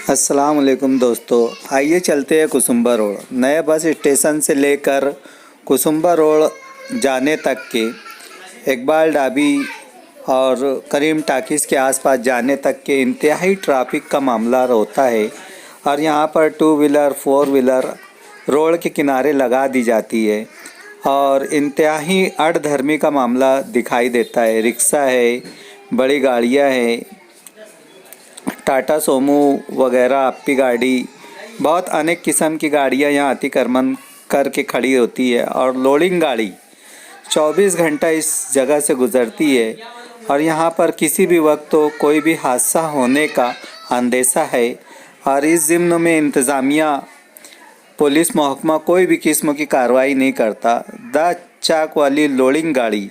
अस्सलाम वालेकुम दोस्तों, आइए चलते हैं कुसुम्बा रोड। नए बस स्टेशन से लेकर कुसुम्बा रोड जाने तक के, इकबाल ढाबी और करीम टाकीज़ के आसपास जाने तक के इंतहाई ट्रैफिक का मामला होता है। और यहाँ पर two wheeler four wheeler road के किनारे लगा दी जाती है और इंतहाई अड़धर्मी का मामला दिखाई देता है। रिक्शा है, बड़ी गाड़ियाँ हैं, टाटा सोमो वगैरह, अप्पी गाड़ी, बहुत अनेक किस्म की गाड़ियाँ यहाँ अतिक्रमण करके खड़ी होती है। और लोडिंग गाड़ी 24 घंटा इस जगह से गुज़रती है और यहाँ पर किसी भी वक्त तो कोई भी हादसा होने का अंदेशा है। और इस ज़िम्न में इंतज़ामिया, पुलिस महकमा कोई भी किस्म की कार्रवाई नहीं करता। 10 चाक वाली लोडिंग गाड़ी,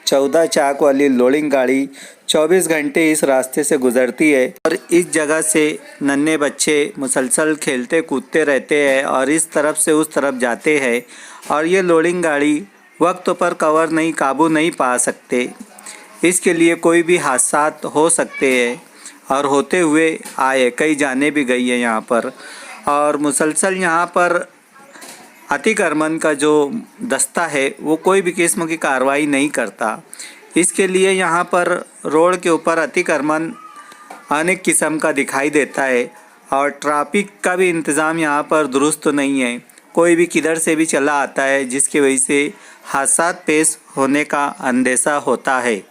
14 चाक वाली लोडिंग गाड़ी 24 घंटे इस रास्ते से गुज़रती है और इस जगह से नन्हे बच्चे मुसलसल खेलते कूदते रहते हैं और इस तरफ से उस तरफ जाते हैं। और ये लोडिंग गाड़ी वक्त पर कवर नहीं, काबू नहीं पा सकते। इसके लिए कोई भी हादसा हो सकते हैं और होते हुए आए, कई जाने भी गई है यहाँ पर। और मुसलसल यहाँ पर अतिक्रमण का जो दस्ता है वो कोई भी किस्म की कार्रवाई नहीं करता। इसके लिए यहाँ पर रोड के ऊपर अतिक्रमण अनेक किस्म का दिखाई देता है और ट्रैफिक का भी इंतज़ाम यहाँ पर दुरुस्त नहीं है। कोई भी किधर से भी चला आता है, जिसकी वजह से हादसा पेश होने का अंदेशा होता है।